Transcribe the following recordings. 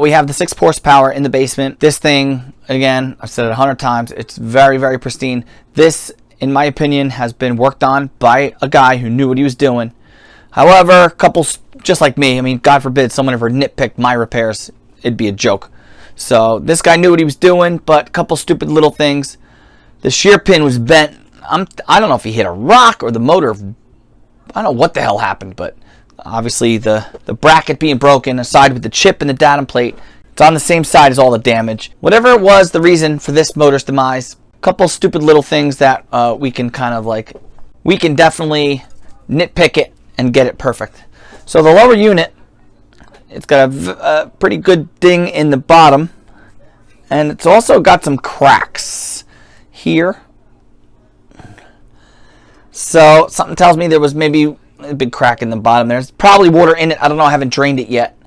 we have the 6 horsepower in the basement. This thing, again, I've said it 100 times, it's very, very pristine. This, in my opinion, has been worked on by a guy who knew what he was doing. However, couples just like me, I mean, God forbid someone ever nitpicked my repairs, it'd be a joke. So this guy knew what he was doing, but a couple stupid little things. The shear pin was bent. I don't know if he hit a rock or the motor. I don't know what the hell happened, but obviously the bracket being broken, aside with the chip and the datum plate, it's on the same side as all the damage. Whatever it was, the reason for this motor's demise, a couple stupid little things that we can kind of like, we can definitely nitpick it and get it perfect. So the lower unit, it's got a pretty good ding in the bottom, and it's also got some cracks here. So something tells me there was maybe a big crack in the bottom. There's probably water in it. I don't know. I haven't drained it yet.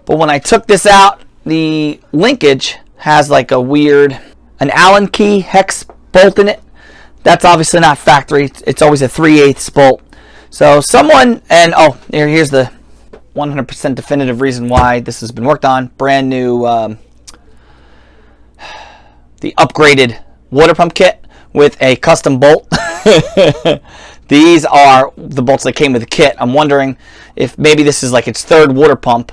But when I took this out, the linkage has like a weird, an Allen key hex bolt in it. That's obviously not factory. It's always a 3/8 bolt. So someone, and oh, here's the 100% definitive reason why this has been worked on. Brand new, the upgraded water pump kit with a custom bolt. These are the bolts that came with the kit. I'm wondering if maybe this is like its 3rd water pump,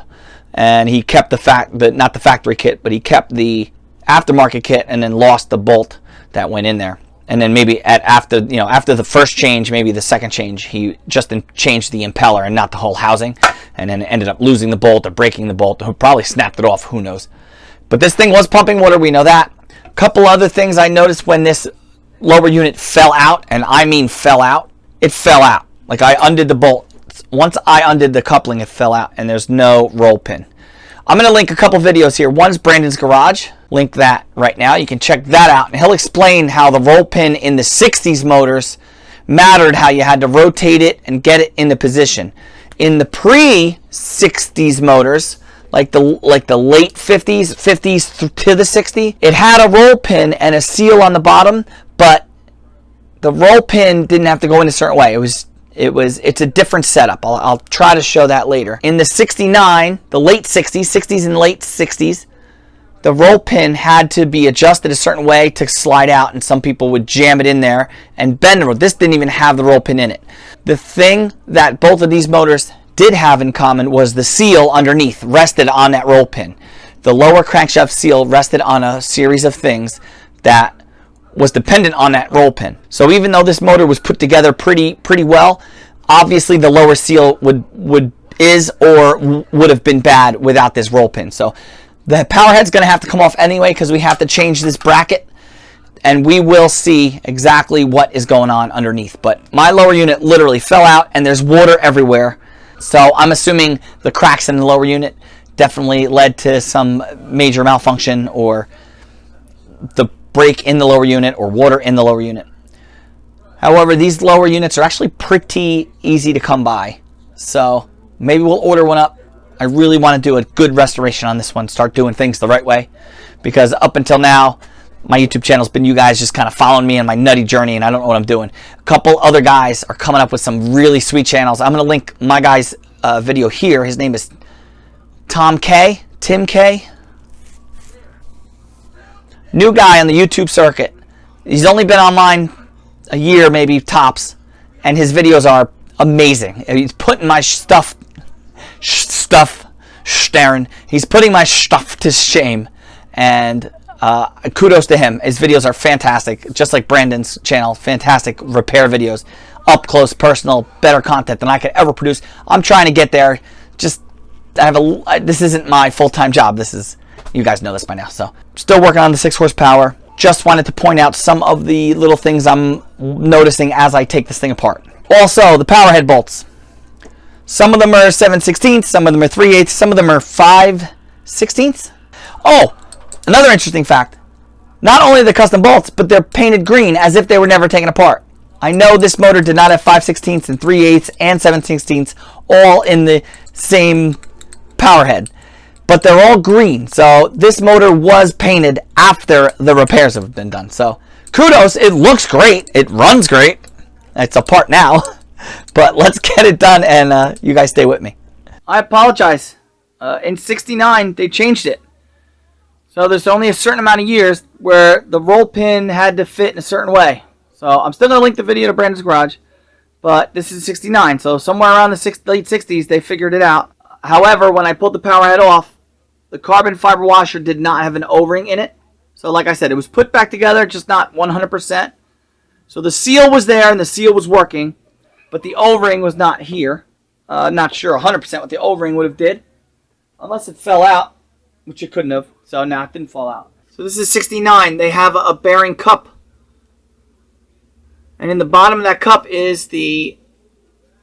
and he kept not the factory kit, but he kept the aftermarket kit and then lost the bolt that went in there. And then maybe after the first change, maybe the second change, he just changed the impeller and not the whole housing, and then ended up losing the bolt or breaking the bolt, or probably snapped it off, who knows. But this thing was pumping water, we know that. A couple other things I noticed when this lower unit fell out, and I mean fell out. It fell out. Like I undid the bolt. Once I undid the coupling, it fell out, and there's no roll pin. I'm going to link a couple videos here. One's Brandon's Garage. Link that right now. You can check that out, and he'll explain how the roll pin in the 60s motors mattered, how you had to rotate it and get it in the position. In the pre-60s motors, like the late 50s to the 60s, it had a roll pin and a seal on the bottom, but the roll pin didn't have to go in a certain way. It's a different setup. I'll try to show that later. In the 69, the late 60s and late 60s, the roll pin had to be adjusted a certain way to slide out, and some people would jam it in there and bend it. This didn't even have the roll pin in it. The thing that both of these motors did have in common was the seal underneath rested on that roll pin. The lower crankshaft seal rested on a series of things that was dependent on that roll pin. So even though this motor was put together pretty well, obviously the lower seal would have been bad without this roll pin. So the power head's going to have to come off anyway, because we have to change this bracket, and we will see exactly what is going on underneath. But my lower unit literally fell out, and there's water everywhere. So I'm assuming the cracks in the lower unit definitely led to some major malfunction, or the break in the lower unit, or water in the lower unit. However, these lower units are actually pretty easy to come by, so maybe we'll order one up. I really want to do a good restoration on this one, start doing things the right way, because up until now my YouTube channel's been you guys just kind of following me on my nutty journey, and I don't know what I'm doing. A couple other guys are coming up with some really sweet channels. I'm going to link my guy's video here. His name is Tim K. New guy on the YouTube circuit. He's only been online a year, maybe tops, and his videos are amazing. He's putting my stuff, Stern. He's putting my stuff to shame, and kudos to him. His videos are fantastic, just like Brandon's channel. Fantastic repair videos, up close, personal, better content than I could ever produce. I'm trying to get there. Just this isn't my full-time job. This is, you guys know this by now. So still working on the 6 horsepower. Just wanted to point out some of the little things I'm noticing as I take this thing apart. Also, the power head bolts. Some of them are 7/16, some of them are 3/8, some of them are 5/16. Oh, another interesting fact. Not only the custom bolts, but they're painted green as if they were never taken apart. I know this motor did not have 5/16 and 3/8 and 7/16 all in the same power head, but they're all green. So this motor was painted after the repairs have been done. So kudos, it looks great, it runs great. It's apart now, but let's get it done, and you guys stay with me. I apologize. In 69 they changed it. So there's only a certain amount of years where the roll pin had to fit in a certain way. So I'm still going to link the video to Brandon's Garage. But this is 69, so somewhere around the late 60s, they figured it out. However, when I pulled the power head off, the carbon fiber washer did not have an O-ring in it. So like I said, it was put back together, just not 100%. So the seal was there and the seal was working, but the O-ring was not here. Not sure 100% what the O-ring would have did, unless it fell out, which it couldn't have. So no, it didn't fall out. So this is 69. They have a bearing cup. And in the bottom of that cup is the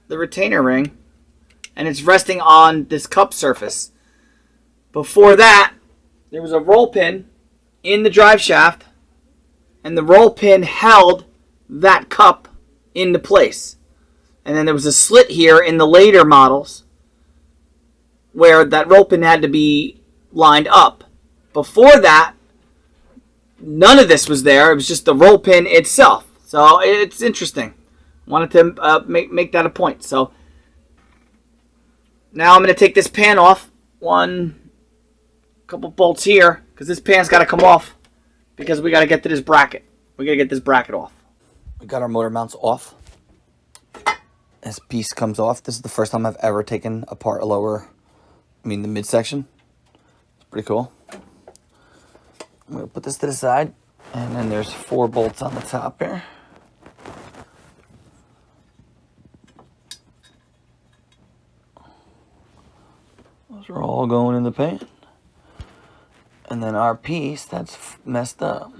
retainer ring. And it's resting on this cup surface. Before that, there was a roll pin in the drive shaft. And the roll pin held that cup into place. And then there was a slit here in the later models where that roll pin had to be lined up. Before that, none of this was there. It was just the roll pin itself. So it's interesting. Wanted to make that a point. So now I'm going to take this pan off. Couple bolts here, because this pan's got to come off because we got to get to this bracket. We got to get this bracket off. We got our motor mounts off. This piece comes off. This is the first time I've ever taken apart the midsection. It's pretty cool. I'm going to put this to the side. And then there's 4 bolts on the top here. Those are all going in the pan. And then our piece that's messed up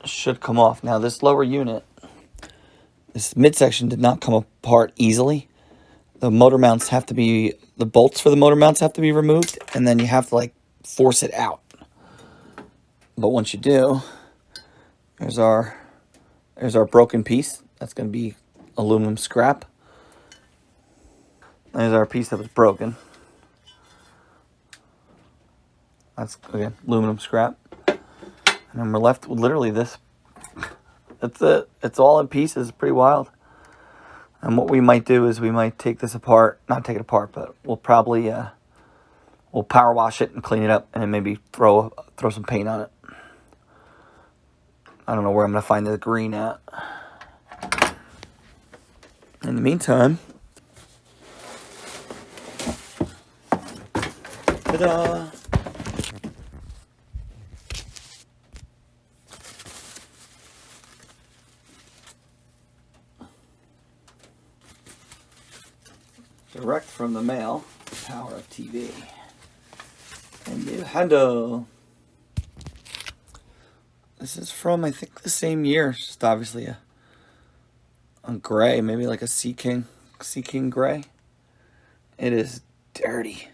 should come off. Now this lower unit, this midsection did not come apart easily. The motor mounts have to be, the bolts for the motor mounts have to be removed, and then you have to like force it out. But once you do, there's our broken piece. That's going to be aluminum scrap. There's our piece that was broken. That's, again, aluminum scrap. And then we're left with literally this. That's it. It's all in pieces. It's pretty wild. And what we might do is we might take this apart. Not take it apart, but we'll probably we'll power wash it and clean it up, and then maybe throw some paint on it. I don't know where I'm going to find the green at. In the meantime, ta-da! Direct from the mail, Power of TV. And new handle. This is from, I think, the same year. It's just obviously a gray, maybe like a Sea King gray. It is dirty.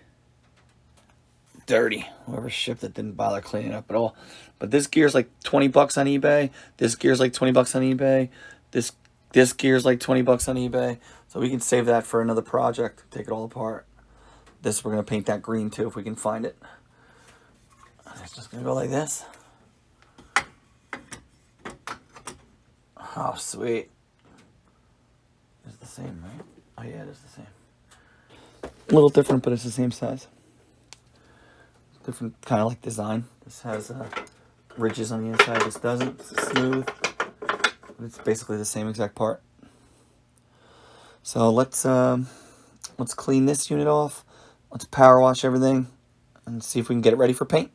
Dirty. Whoever shipped it didn't bother cleaning it up at all. But this gear's like 20 bucks on eBay. This gear's like 20 bucks on eBay. This gear's like 20 bucks on eBay. So we can save that for another project. Take it all apart. This, we're going to paint that green too if we can find it. It's just going to go like this. Oh, sweet. It's the same, right? Oh, yeah, it is the same. A little different, but it's the same size. Different kind of like design. This has ridges on the inside. This doesn't. This is smooth. But it's basically the same exact part. So let's clean this unit off. Let's power wash everything and see if we can get it ready for paint.